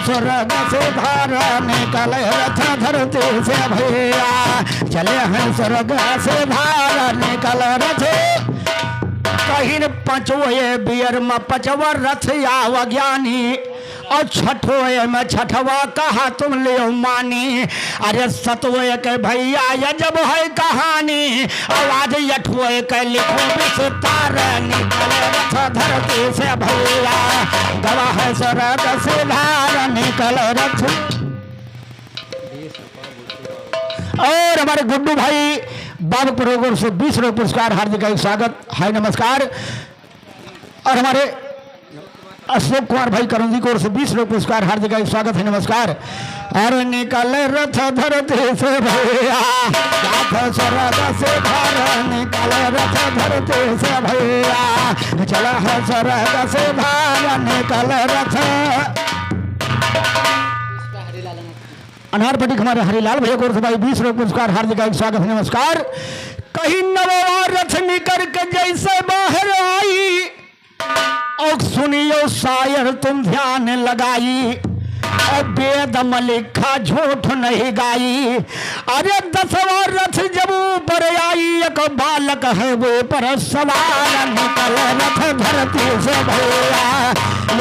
स्वर्ग से धार निकल रथ धरती से भैया चले हैं स्वर्ग से धार निकल रथ कहीं पंचवे बियर में पचवा रथ आव ज्ञानी और छठवे में छठवा कहा तुम ले मानी अरे सतवे के भैया ये जब है कहानी आवाज अठवे के लिखो विस्तार निकल रथ धरती से भैया गवाह स्वर्ग से धार निकल रथ। और हमारे गुड्डू भाई बाबू प्रोग्राम से 20 रुपये पुरस्कार हार्दिक स्वागत है नमस्कार। और हमारे अशोक कुमार भाई करंदी की ओर से 20 रुपये पुरस्कार हार्दिक स्वागत है नमस्कार। अरे निकल रथ धरती से भैया स्वर्ग से धार निकल रथ धरती से भैया चला है स्वर्ग से धार निकल रथ। अनारपट्टी हमारे हरिलाल भैया को भाई 20 रुपये पुरस्कार हार्दिक स्वागत है नमस्कार। कहीं नवा रथ निकल के जैसे बाहर आई और सुनियो शायर तुम ध्यान लगाई और वेद में लिखा झूठ नहीं गाई। अरे 10वां रथ जब ऊपर आई एक बालक है वो पर सवार निकल रथ धरती से भैया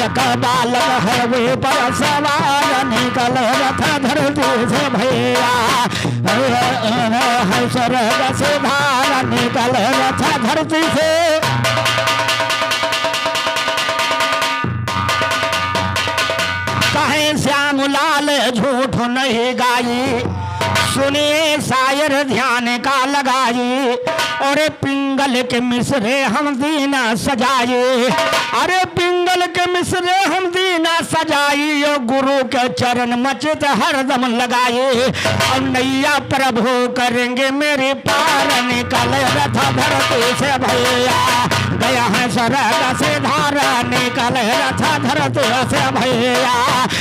एक बालक है वो पर सवार निकल रथ धरती से भैया है स्वर्ग से धार निकल रथ धरती से। कहे श्याम लाल झूठ नहीं गाई सुनिए शायर ध्यान का लगाई और पिंगल के मिसरे हम दीना सजाई अरे पिंगल के मिसरे हम दीना सजाई और गुरु के चरण मचित हरदम लगाई और नैया प्रभु करेंगे मेरे पार निकल रथ धरती से भैया गया है स्वर्ग से धार निकल रथ धरती से भैया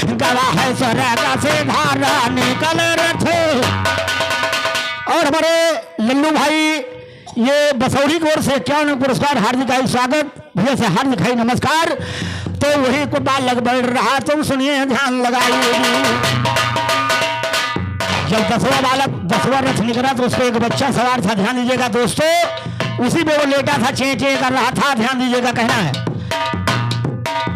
गया है स्वर्ग से धार निकल रथ। और हमारे लल्लू भाई ये बसौरी की ओर से 51 पुरस्कार हार्दिक स्वागत भैया से हार्दिक है नमस्कार। तो वही को बाल लग बढ़ रहा तुम सुनिए ध्यान लगाइए। जब 10वां बालक 10वां रथ निकला तो उसको एक बच्चा सवार था ध्यान दीजिएगा दोस्तों उसी पे वो लेटा था चे चे कर रहा था ध्यान दीजिएगा कहना है।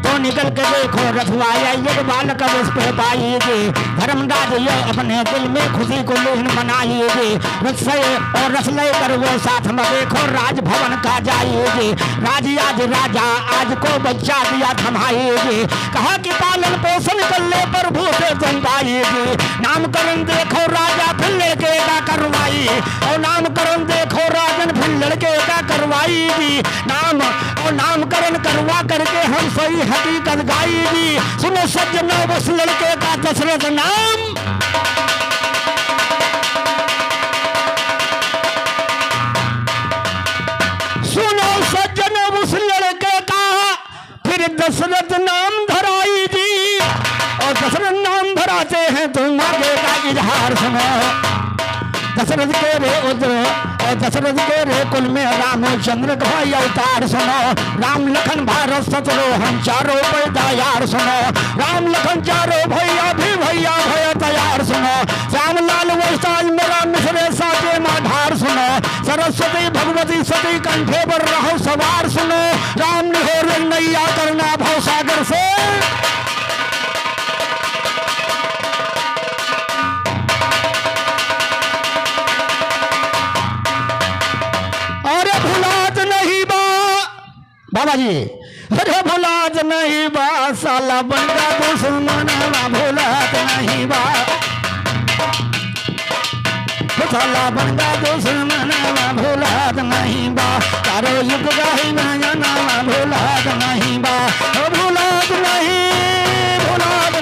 तो निकल के देखो रथवाया ये बालक उस पे पाइएगे धर्मराज ये अपने दिल में खुशी को लोहन मनाइएगे रथ से और रथ ले कर वो साथ में देखो राजभवन का जाइएगे राज आज राजा आज को बच्चा दिया थमाइएगे कहा कि पालन पोषण कर ले प्रभु से तुम पाइएगे नामकरण देखो राजा फिर लड़के का करवाई और नामकरण देखो राजन फिर लड़के का करवाई नाम और नामकरण करवा करके हम सही हकीकत गाएगी सुनो सज्जनों उस लड़के का दशरथ नाम सुनो सज्जनों उस लड़के का फिर दशरथ नाम धराई जी और दशरथ नाम धराते हैं तुम आगे का इजहार सुनो दशरथ के रे उद्र और दशरथ के रे कुल में रामचंद्र का अवतार सुनो राम लखन भारत शत्रु हम चारों पैदा यार सुनो राम लखन चारों भैया भी भैया भैया तैयार सुनो श्याम लाल वैसाज मेरा मिश्रे साथे माधार सुनो सरस्वती भगवती सती कंठे पर रहो सवार सुनो राम निहोर नैया करना भव सागर से बाबा जी अरे भुलात नहीं बा साला बंदा दुश्मन भुलात नहीं बा साला बंदा दुश्मन भुलात नहीं बा चारों युग गाही नामा भुलात नहीं बा भुलात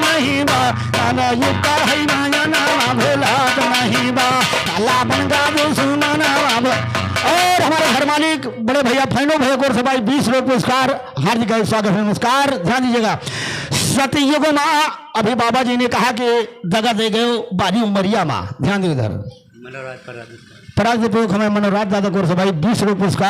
नहीं बा साला युग गाही नामा भुलात नहीं बा साला बंदा दुश्मन। और हमारे घर मालिक बड़े भैया फैनो भैया को से भाई 20 रुपये पुरस्कार हार्दिक स्वागत नमस्कार। ध्यान दीजिएगा सतयुग माँ अभी बाबा जी ने कहा कि दगा दे गए बाजी उमरिया माँ ध्यान दीजिए इधर पराग हमें मनोराज दादा को से भाई 20 रुपये पुरस्कार।